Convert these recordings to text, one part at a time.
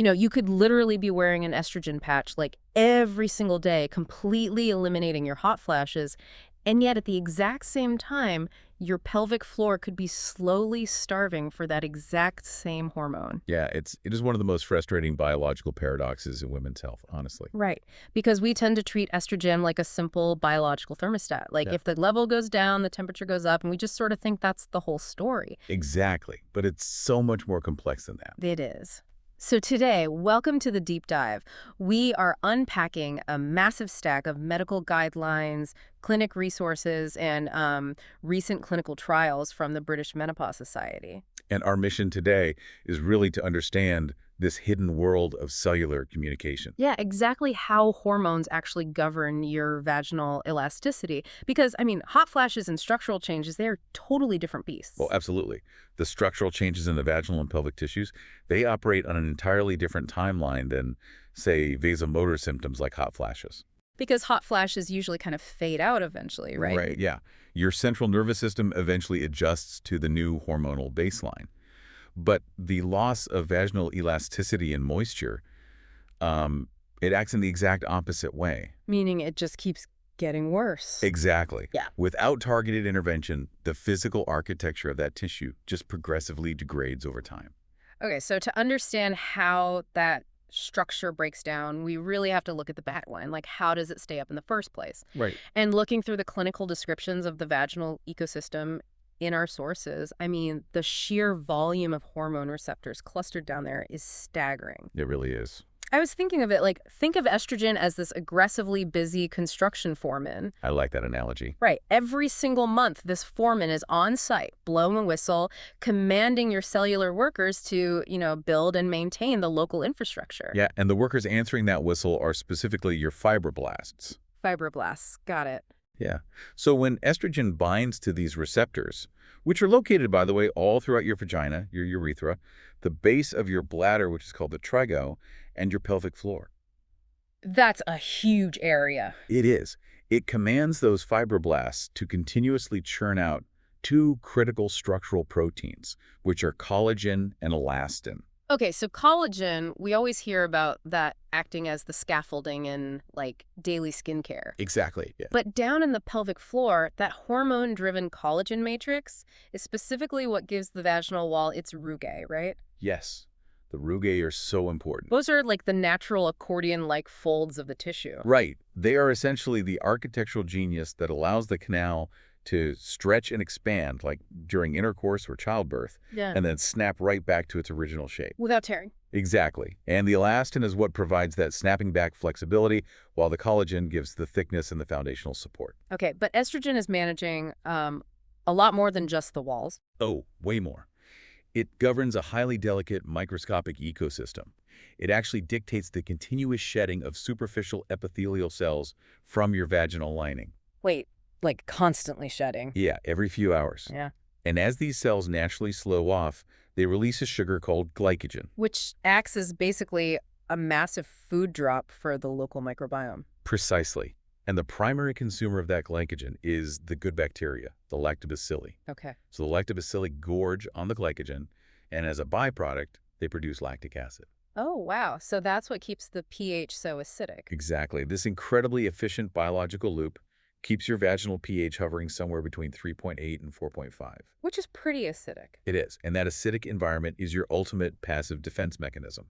You could literally be wearing an estrogen patch like every single day, completely eliminating your hot flashes, and yet at the exact same time, your pelvic floor could be slowly starving for that exact same hormone. Yeah, it is one of the most frustrating biological paradoxes in women's health, honestly. Right. Because we tend to treat estrogen like a simple biological thermostat. Like Yeah. if the level goes down, the temperature goes up, and we just sort of think that's the whole story. Exactly. But it's so much more complex than that. It is. So today, welcome to the deep dive. We are unpacking a massive stack of medical guidelines, clinic resources, and recent clinical trials from the British Menopause Society. And our mission today is really to understand this hidden world of cellular communication. Yeah, exactly how hormones actually govern your vaginal elasticity. Because, hot flashes and structural changes, they're totally different beasts. Well, absolutely. The structural changes in the vaginal and pelvic tissues, they operate on an entirely different timeline than, say, vasomotor symptoms like hot flashes. Because hot flashes usually kind of fade out eventually, right? Right, yeah. Your central nervous system eventually adjusts to the new hormonal baseline. But the loss of vaginal elasticity and moisture, it acts in the exact opposite way. Meaning it just keeps getting worse. Exactly. Yeah. Without targeted intervention, the physical architecture of that tissue just progressively degrades over time. Okay, so to understand how that structure breaks down, we really have to look at the backline. Like, how does it stay up in the first place? Right. And looking through the clinical descriptions of the vaginal ecosystem in our sources, the sheer volume of hormone receptors clustered down there is staggering. It really is. I was thinking of it like, think of estrogen as this aggressively busy construction foreman. I like that analogy. Right. Every single month, this foreman is on site, blowing a whistle, commanding your cellular workers to, build and maintain the local infrastructure. Yeah, and the workers answering that whistle are specifically your fibroblasts. Fibroblasts. Got it. Yeah. So when estrogen binds to these receptors, which are located, by the way, all throughout your vagina, your urethra, the base of your bladder, which is called the trigo, and your pelvic floor. That's a huge area. It is. It commands those fibroblasts to continuously churn out two critical structural proteins, which are collagen and elastin. Okay, so collagen, we always hear about that acting as the scaffolding in, like, daily skincare. Exactly. Yeah. But down in the pelvic floor, that hormone-driven collagen matrix is specifically what gives the vaginal wall its rugae, right? Yes. The rugae are so important. Those are like the natural accordion-like folds of the tissue. Right. They are essentially the architectural genius that allows the canal to stretch and expand, like during intercourse or childbirth, Yeah. and then snap right back to its original shape. Without tearing. Exactly. And the elastin is what provides that snapping back flexibility, while the collagen gives the thickness and the foundational support. Okay, but estrogen is managing a lot more than just the walls. Oh, way more. It governs a highly delicate microscopic ecosystem. It actually dictates the continuous shedding of superficial epithelial cells from your vaginal lining. Wait, like constantly shedding. Yeah, every few hours. Yeah. And as these cells naturally slow off, they release a sugar called glycogen. Which acts as basically a massive food drop for the local microbiome. Precisely. And the primary consumer of that glycogen is the good bacteria, the lactobacilli. Okay. So the lactobacilli gorge on the glycogen, and as a byproduct, they produce lactic acid. Oh, wow. So that's what keeps the pH so acidic. Exactly. This incredibly efficient biological loop keeps your vaginal pH hovering somewhere between 3.8 and 4.5. Which is pretty acidic. It is. And that acidic environment is your ultimate passive defense mechanism.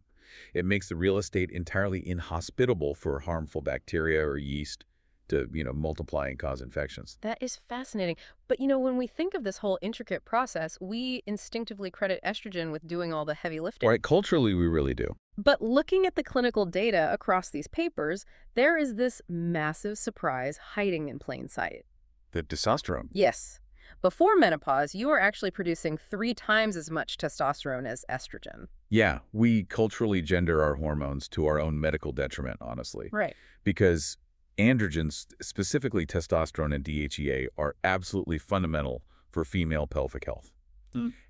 It makes the real estate entirely inhospitable for harmful bacteria or yeast to, multiply and cause infections. That is fascinating. But, when we think of this whole intricate process, we instinctively credit estrogen with doing all the heavy lifting. Right, culturally, we really do. But looking at the clinical data across these papers, there is this massive surprise hiding in plain sight. The testosterone. Yes. Before menopause, you are actually producing 3 times as much testosterone as estrogen. Yeah, we culturally gender our hormones to our own medical detriment, honestly. Right. Because androgens, specifically testosterone and DHEA, are absolutely fundamental for female pelvic health.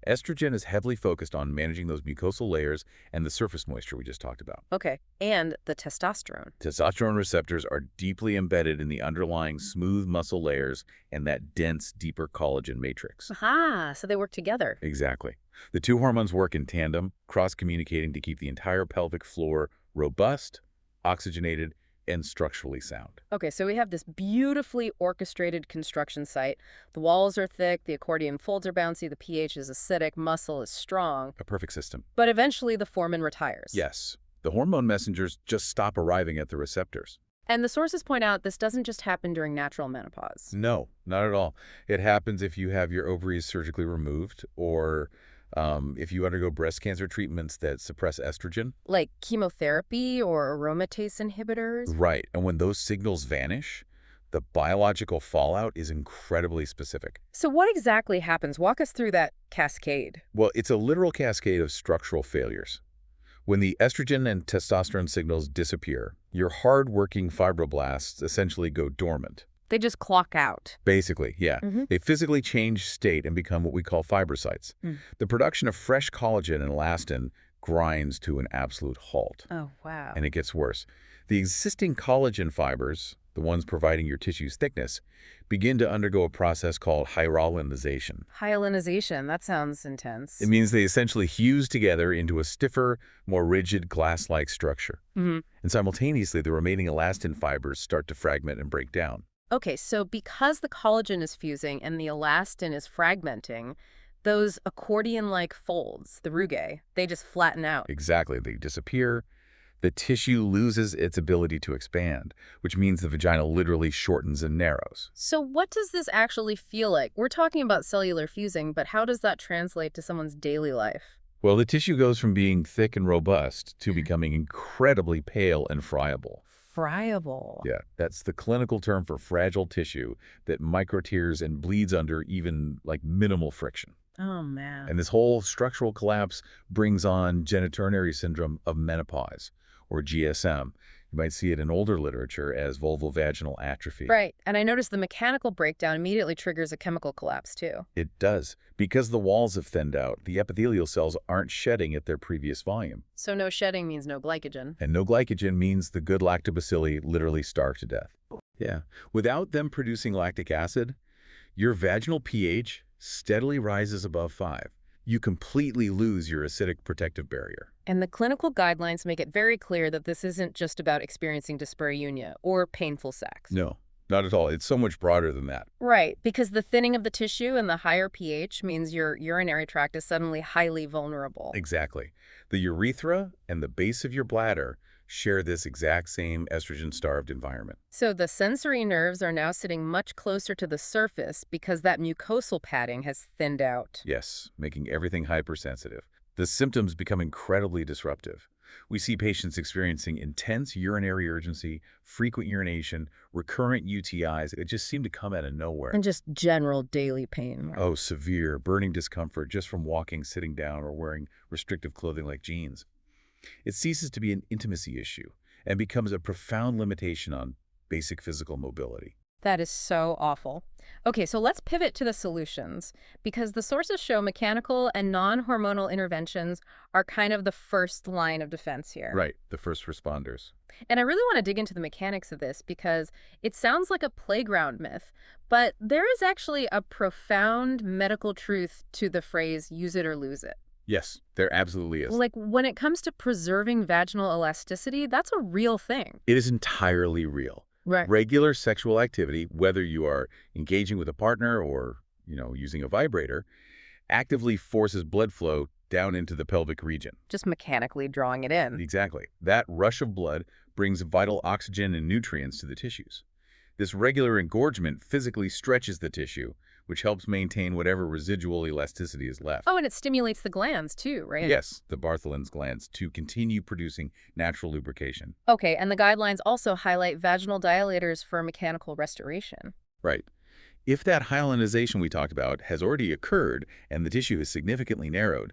Estrogen is heavily focused on managing those mucosal layers and the surface moisture we just talked about. Okay. And the testosterone. Testosterone receptors are deeply embedded in the underlying smooth muscle layers and that dense, deeper collagen matrix. Aha, so they work together. Exactly. The two hormones work in tandem, cross-communicating to keep the entire pelvic floor robust, oxygenated, and structurally sound. Okay, so we have this beautifully orchestrated construction site. The walls are thick, the accordion folds are bouncy, the pH is acidic, muscle is strong. A perfect system. But eventually the foreman retires. Yes. The hormone messengers just stop arriving at the receptors. And the sources point out this doesn't just happen during natural menopause. No, not at all. It happens if you have your ovaries surgically removed or if you undergo breast cancer treatments that suppress estrogen. Like chemotherapy or aromatase inhibitors. Right. And when those signals vanish, the biological fallout is incredibly specific. So what exactly happens? Walk us through that cascade. Well, it's a literal cascade of structural failures. When the estrogen and testosterone signals disappear, your hard-working fibroblasts essentially go dormant. They just clock out. Basically, yeah. Mm-hmm. They physically change state and become what we call fibrocytes. The production of fresh collagen and elastin grinds to an absolute halt. Oh, wow. And it gets worse. The existing collagen fibers, the ones providing your tissue's thickness, begin to undergo a process called hyaluronization. Hyaluronization, that sounds intense. It means they essentially fuse together into a stiffer, more rigid glass-like structure. Mm-hmm. And simultaneously, the remaining elastin fibers start to fragment and break down. Okay, so because the collagen is fusing and the elastin is fragmenting, those accordion-like folds, the rugae, they just flatten out. Exactly. They disappear. The tissue loses its ability to expand, which means the vagina literally shortens and narrows. So what does this actually feel like? We're talking about cellular fusing, but how does that translate to someone's daily life? Well, the tissue goes from being thick and robust to becoming incredibly pale and friable. Friable. Yeah, that's the clinical term for fragile tissue that microtears and bleeds under even like minimal friction. Oh, man. And this whole structural collapse brings on genitourinary syndrome of menopause, or GSM. You might see it in older literature as vulvovaginal atrophy. Right. And I noticed the mechanical breakdown immediately triggers a chemical collapse, too. It does. Because the walls have thinned out, the epithelial cells aren't shedding at their previous volume. So no shedding means no glycogen. And no glycogen means the good lactobacilli literally starve to death. Yeah. Without them producing lactic acid, your vaginal pH steadily rises above 5. You completely lose your acidic protective barrier. And the clinical guidelines make it very clear that this isn't just about experiencing dyspareunia or painful sex. No, not at all. It's so much broader than that. Right, because the thinning of the tissue and the higher pH means your urinary tract is suddenly highly vulnerable. Exactly. The urethra and the base of your bladder share this exact same estrogen-starved environment. So the sensory nerves are now sitting much closer to the surface because that mucosal padding has thinned out. Yes, making everything hypersensitive. The symptoms become incredibly disruptive. We see patients experiencing intense urinary urgency, frequent urination, recurrent UTIs that just seem to come out of nowhere. And just general daily pain. Oh, severe, burning discomfort just from walking, sitting down, or wearing restrictive clothing like jeans. It ceases to be an intimacy issue and becomes a profound limitation on basic physical mobility. That is so awful. Okay, so let's pivot to the solutions, because the sources show mechanical and non-hormonal interventions are kind of the first line of defense here. Right, the first responders. And I really want to dig into the mechanics of this because it sounds like a playground myth, but there is actually a profound medical truth to the phrase use it or lose it. Yes, there absolutely is. Like when it comes to preserving vaginal elasticity, that's a real thing. It is entirely real. Right. Regular sexual activity, whether you are engaging with a partner or, using a vibrator, actively forces blood flow down into the pelvic region. Just mechanically drawing it in. Exactly. That rush of blood brings vital oxygen and nutrients to the tissues. This regular engorgement physically stretches the tissue, which helps maintain whatever residual elasticity is left. Oh, and it stimulates the glands too, right? Yes, the Bartholin's glands to continue producing natural lubrication. Okay, and the guidelines also highlight vaginal dilators for mechanical restoration. Right. If that hyalinization we talked about has already occurred and the tissue is significantly narrowed,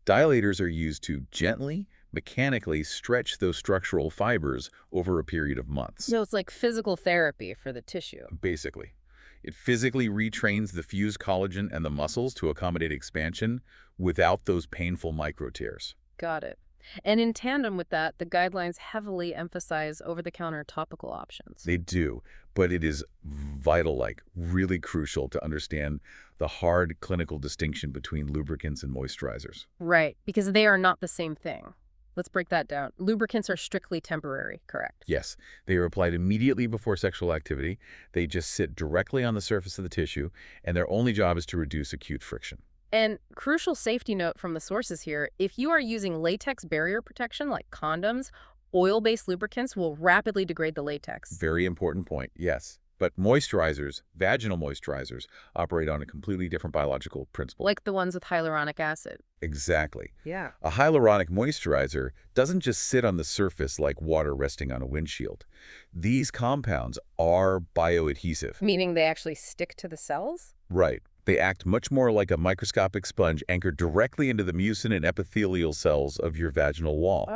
dilators are used to gently, mechanically stretch those structural fibers over a period of months. So it's like physical therapy for the tissue. Basically. It physically retrains the fused collagen and the muscles to accommodate expansion without those painful micro tears. Got it. And in tandem with that, the guidelines heavily emphasize over-the-counter topical options. They do, but it is vital, like really crucial to understand the hard clinical distinction between lubricants and moisturizers. Right, because they are not the same thing. Let's break that down. Lubricants are strictly temporary, correct? Yes, they are applied immediately before sexual activity. They just sit directly on the surface of the tissue, and their only job is to reduce acute friction. And crucial safety note from the sources here, if you are using latex barrier protection like condoms, oil-based lubricants will rapidly degrade the latex. Very important point, yes. But moisturizers, vaginal moisturizers, operate on a completely different biological principle. Like the ones with hyaluronic acid. Exactly. Yeah. A hyaluronic moisturizer doesn't just sit on the surface like water resting on a windshield. These compounds are bioadhesive. Meaning they actually stick to the cells? Right. They act much more like a microscopic sponge anchored directly into the mucin and epithelial cells of your vaginal wall.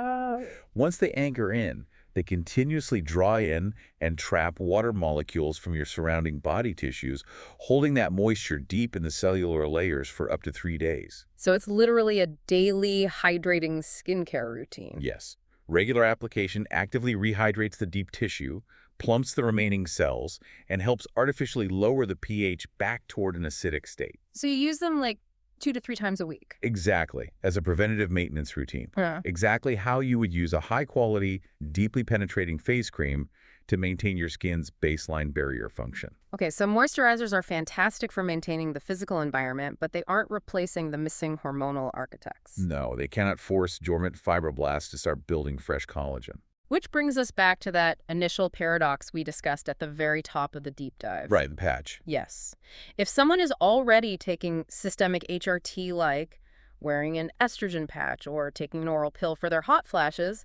Once they anchor in, they continuously draw in and trap water molecules from your surrounding body tissues, holding that moisture deep in the cellular layers for up to 3 days. So it's literally a daily hydrating skincare routine. Yes. Regular application actively rehydrates the deep tissue, plumps the remaining cells, and helps artificially lower the pH back toward an acidic state. So you use them like 2 to 3 times a week? Exactly, as a preventative maintenance routine. Yeah. Exactly how you would use a high-quality, deeply penetrating face cream to maintain your skin's baseline barrier function. Okay, so moisturizers are fantastic for maintaining the physical environment, but they aren't replacing the missing hormonal architects. No, they cannot force dormant fibroblasts to start building fresh collagen. Which brings us back to that initial paradox we discussed at the very top of the deep dive. Right, the patch. Yes. If someone is already taking systemic HRT like wearing an estrogen patch or taking an oral pill for their hot flashes,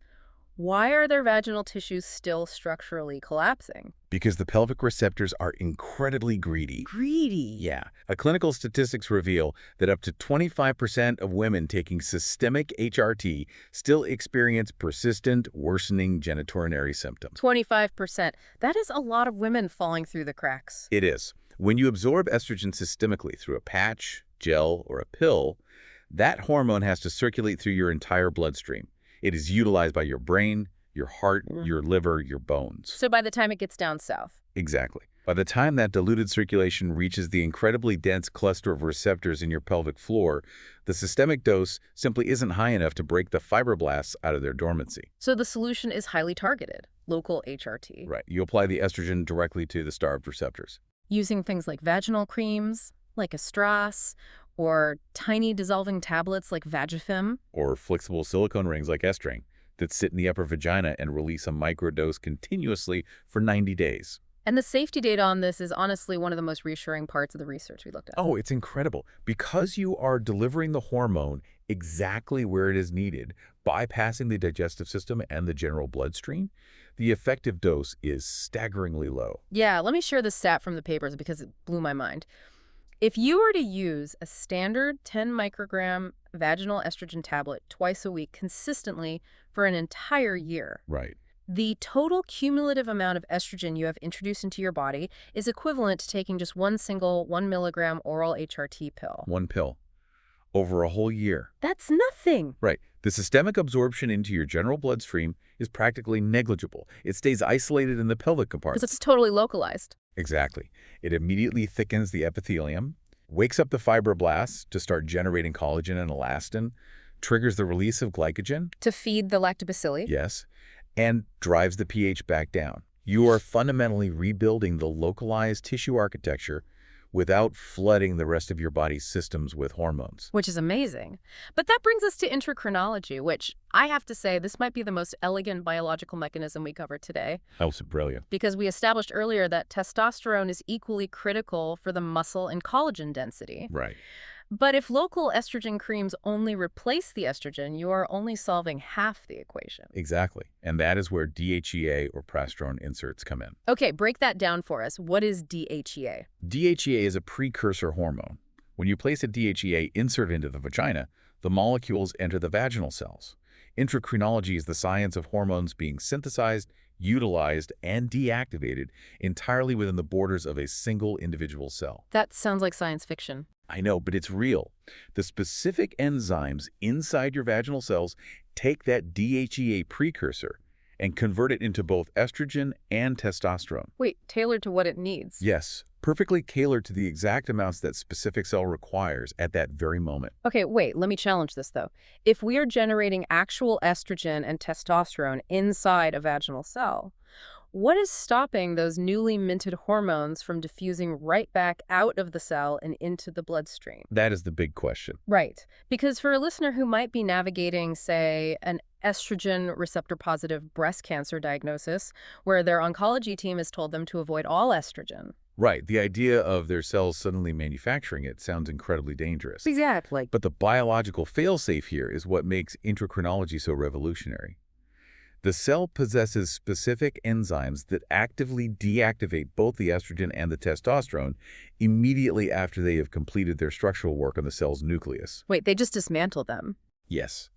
why are their vaginal tissues still structurally collapsing? Because the pelvic receptors are incredibly greedy. Greedy. Yeah. Clinical statistics reveal that up to 25% of women taking systemic HRT still experience persistent, worsening genitourinary symptoms. 25%. That is a lot of women falling through the cracks. It is. When you absorb estrogen systemically through a patch, gel, or a pill, that hormone has to circulate through your entire bloodstream. It is utilized by your brain, your heart, your liver, your bones. So by the time it gets down south. Exactly. By the time that diluted circulation reaches the incredibly dense cluster of receptors in your pelvic floor, the systemic dose simply isn't high enough to break the fibroblasts out of their dormancy. So the solution is highly targeted, local HRT. Right. You apply the estrogen directly to the starved receptors. Using things like vaginal creams, like a strass, or tiny dissolving tablets like Vagifem. Or flexible silicone rings like S-string that sit in the upper vagina and release a microdose continuously for 90 days. And the safety data on this is honestly one of the most reassuring parts of the research we looked at. Oh, it's incredible. Because you are delivering the hormone exactly where it is needed, bypassing the digestive system and the general bloodstream, the effective dose is staggeringly low. Yeah, let me share this stat from the papers because it blew my mind. If you were to use a standard 10 microgram vaginal estrogen tablet twice a week consistently for an entire year, Right. the total cumulative amount of estrogen you have introduced into your body is equivalent to taking just one single 1 milligram oral HRT pill. One pill. Over a whole year. That's nothing. Right. The systemic absorption into your general bloodstream is practically negligible. It stays isolated in the pelvic Because compartment. it's totally localized. Exactly. It immediately thickens the epithelium, wakes up the fibroblasts to start generating collagen and elastin, triggers the release of glycogen, To feed the lactobacilli. yes, and drives the pH back down. You are fundamentally rebuilding the localized tissue architecture without flooding the rest of your body's systems with hormones. Which is amazing. But that brings us to endocrinology, which I have to say this might be the most elegant biological mechanism we covered today, That was brilliant. because we established earlier that testosterone is equally critical for the muscle and collagen density. Right. But if local estrogen creams only replace the estrogen, you are only solving half the equation. Exactly. And that is where DHEA or progesterone inserts come in. Okay, break that down for us. What is DHEA? DHEA is a precursor hormone. When you place a DHEA insert into the vagina, the molecules enter the vaginal cells. Endocrinology is the science of hormones being synthesized, utilized, and deactivated entirely within the borders of a single individual cell. That sounds like science fiction. I know, but it's real. The specific enzymes inside your vaginal cells take that DHEA precursor and convert it into both estrogen and testosterone. Wait, tailored to what it needs. Yes, perfectly tailored to the exact amounts that specific cell requires at that very moment. Okay, wait, let me challenge this though. If we are generating actual estrogen and testosterone inside a vaginal cell, what is stopping those newly minted hormones from diffusing right back out of the cell and into the bloodstream? That is the big question. Right. Because for a listener who might be navigating, say, an estrogen receptor positive breast cancer diagnosis, where their oncology team has told them to avoid all estrogen. Right, the idea of their cells suddenly manufacturing it sounds incredibly dangerous. Exactly. But the biological failsafe here is what makes endocrinology so revolutionary. The cell possesses specific enzymes that actively deactivate both the estrogen and the testosterone immediately after they have completed their structural work on the cell's nucleus. Wait, they just dismantle them. Yes,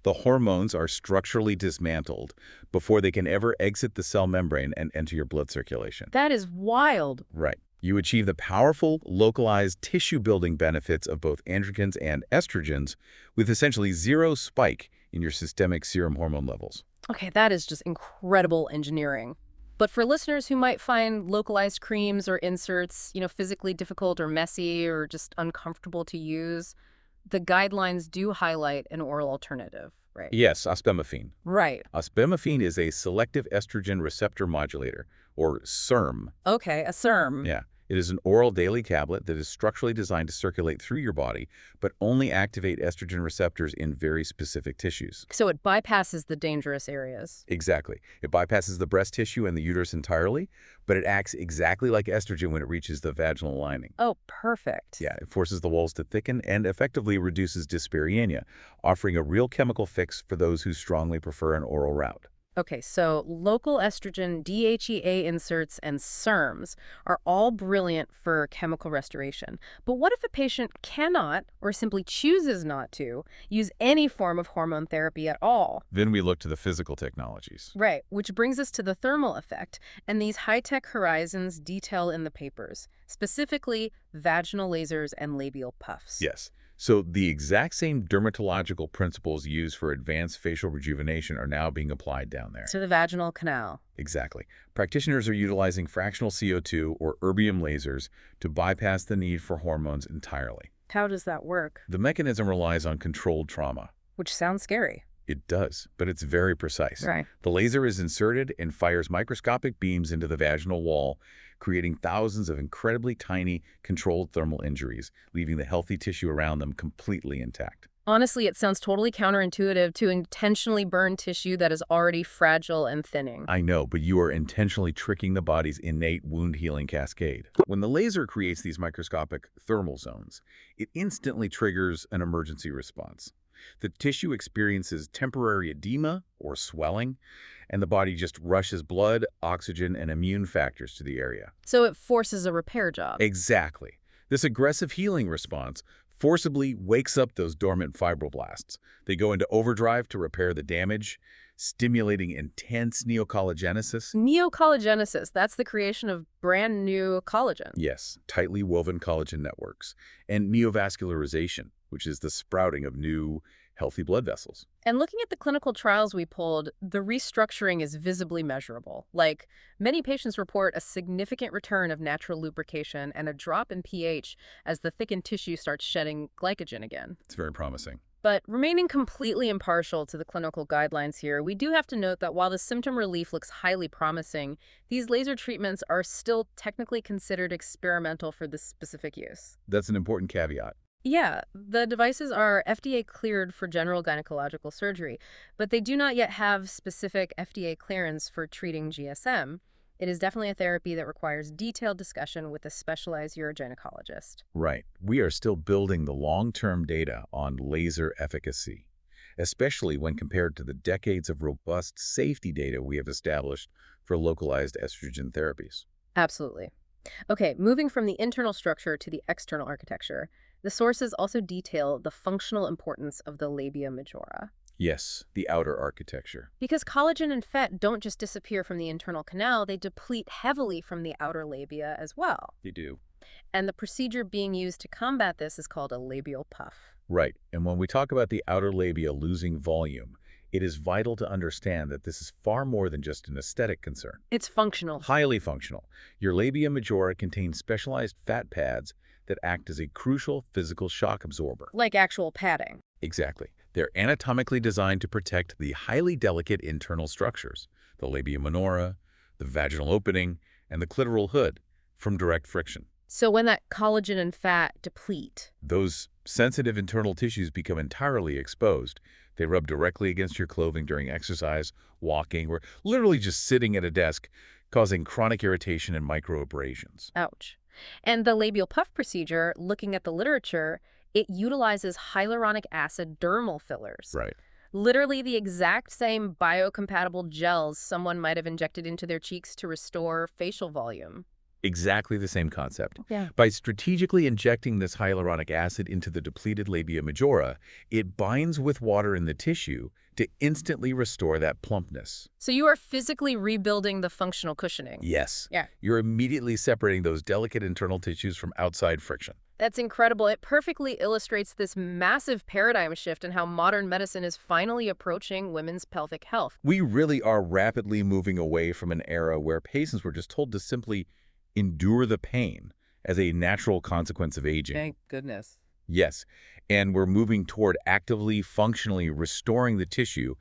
the hormones are structurally dismantled before they can ever exit the cell membrane and enter your blood circulation. That is wild. Right. You achieve the powerful, localized tissue-building benefits of both androgens and estrogens with essentially zero spike in your systemic serum hormone levels. Okay, that is just incredible engineering. But for listeners who might find localized creams or inserts, physically difficult or messy or just uncomfortable to use, the guidelines do highlight an oral alternative, right? Yes, ospemifene. Right. Ospemifene is a selective estrogen receptor modulator, or SERM. Okay, a SERM. Yeah. It is an oral daily tablet that is structurally designed to circulate through your body, but only activate estrogen receptors in very specific tissues. So it bypasses the dangerous areas. Exactly. It bypasses the breast tissue and the uterus entirely, but it acts exactly like estrogen when it reaches the vaginal lining. Oh, perfect. Yeah, it forces the walls to thicken and effectively reduces dyspareunia, offering a real chemical fix for those who strongly prefer an oral route. Okay, so local estrogen, DHEA inserts, and SERMs are all brilliant for chemical restoration. But what if a patient cannot, or simply chooses not to, use any form of hormone therapy at all? Then we look to the physical technologies. Right, which brings us to the thermal effect and these high-tech horizons detail in the papers, specifically vaginal lasers and labial puffs. Yes. So the exact same dermatological principles used for advanced facial rejuvenation are now being applied down there. To the vaginal canal. Exactly. Practitioners are utilizing fractional CO2 or erbium lasers to bypass the need for hormones entirely. How does that work? The mechanism relies on controlled trauma. Which sounds scary. It does, but it's very precise. Right. The laser is inserted and fires microscopic beams into the vaginal wall, creating thousands of incredibly tiny, controlled thermal injuries, leaving the healthy tissue around them completely intact. Honestly, it sounds totally counterintuitive to intentionally burn tissue that is already fragile and thinning. I know, but you are intentionally tricking the body's innate wound-healing cascade. When the laser creates these microscopic thermal zones, it instantly triggers an emergency response. The tissue experiences temporary edema or swelling, and the body just rushes blood, oxygen, and immune factors to the area. So it forces a repair job. Exactly. This aggressive healing response forcibly wakes up those dormant fibroblasts. They go into overdrive to repair the damage, stimulating intense neocollagenesis. Neocollagenesis, that's the creation of brand new collagen. Yes, tightly woven collagen networks. And neovascularization, which is the sprouting of new, healthy blood vessels. And looking at the clinical trials we pulled, the restructuring is visibly measurable. Like, many patients report a significant return of natural lubrication and a drop in pH as the thickened tissue starts shedding glycogen again. It's very promising. But remaining completely impartial to the clinical guidelines here, we do have to note that while the symptom relief looks highly promising, these laser treatments are still technically considered experimental for this specific use. That's an important caveat. Yeah, the devices are FDA cleared for general gynecological surgery, but they do not yet have specific FDA clearance for treating GSM. It is definitely a therapy that requires detailed discussion with a specialized urogynecologist. Right. We are still building the long-term data on laser efficacy, especially when compared to the decades of robust safety data we have established for localized estrogen therapies. Absolutely. Okay, moving from the internal structure to the external architecture, the sources also detail the functional importance of the labia majora. Yes, the outer architecture. Because collagen and fat don't just disappear from the internal canal, they deplete heavily from the outer labia as well. They do. And the procedure being used to combat this is called a labial puff. Right. And when we talk about the outer labia losing volume, it is vital to understand that this is far more than just an aesthetic concern. It's functional. Highly functional. Your labia majora contains specialized fat pads that act as a crucial physical shock absorber. Like actual padding. Exactly. They're anatomically designed to protect the highly delicate internal structures, the labia minora, the vaginal opening, and the clitoral hood, from direct friction. So when that collagen and fat deplete, Those sensitive internal tissues become entirely exposed. They rub directly against your clothing during exercise, walking, or literally just sitting at a desk, causing chronic irritation and microabrasions. ouch. And the labial puff procedure, looking at the literature, it utilizes hyaluronic acid dermal fillers. Right. Literally the exact same biocompatible gels someone might have injected into their cheeks to restore facial volume. Exactly the same concept. Yeah. By strategically injecting this hyaluronic acid into the depleted labia majora, it binds with water in the tissue to instantly restore that plumpness. So you are physically rebuilding the functional cushioning. Yes. Yeah. You're immediately separating those delicate internal tissues from outside friction. That's incredible. It perfectly illustrates this massive paradigm shift in how modern medicine is finally approaching women's pelvic health. We really are rapidly moving away from an era where patients were just told to simply endure the pain as a natural consequence of aging. Thank goodness. Yes, and we're moving toward actively, functionally restoring the tissue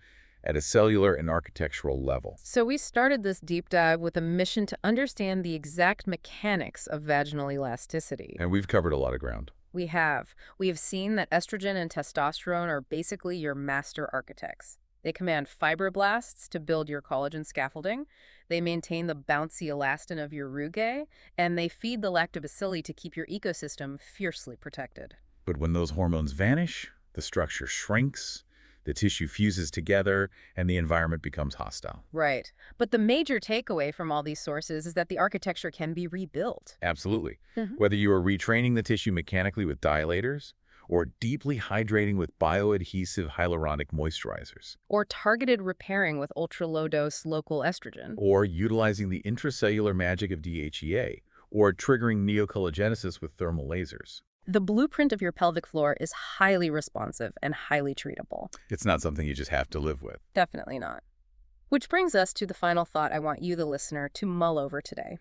at a cellular and architectural level. So we started this deep dive with a mission to understand the exact mechanics of vaginal elasticity. And we've covered a lot of ground. We have. We have seen that estrogen and testosterone are basically your master architects. They command fibroblasts to build your collagen scaffolding. They maintain the bouncy elastin of your rugae, and they feed the lactobacilli to keep your ecosystem fiercely protected. But when those hormones vanish, the structure shrinks, the tissue fuses together, and the environment becomes hostile. Right. But the major takeaway from all these sources is that the architecture can be rebuilt. Absolutely. Mhm. Whether you are retraining the tissue mechanically with dilators or deeply hydrating with bioadhesive hyaluronic moisturizers, Or targeted repairing with ultra-low-dose local estrogen. or utilizing the intracellular magic of DHEA, or triggering neocollagenesis with thermal lasers. The blueprint of your pelvic floor is highly responsive and highly treatable. It's not something you just have to live with. Definitely not. Which brings us to the final thought I want you, the listener, to mull over today.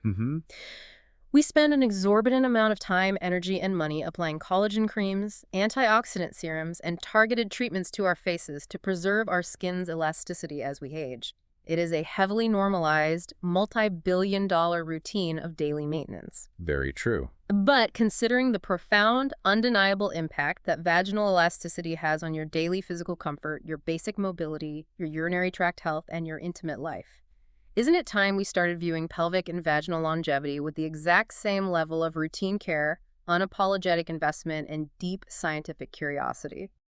We spend an exorbitant amount of time, energy, and money applying collagen creams, antioxidant serums, and targeted treatments to our faces to preserve our skin's elasticity as we age. It is a heavily normalized, multi-billion-dollar routine of daily maintenance. Very true. But considering the profound, undeniable impact that vaginal elasticity has on your daily physical comfort, your basic mobility, your urinary tract health, and your intimate life, isn't it time we started viewing pelvic and vaginal longevity with the exact same level of routine care, unapologetic investment, and deep scientific curiosity?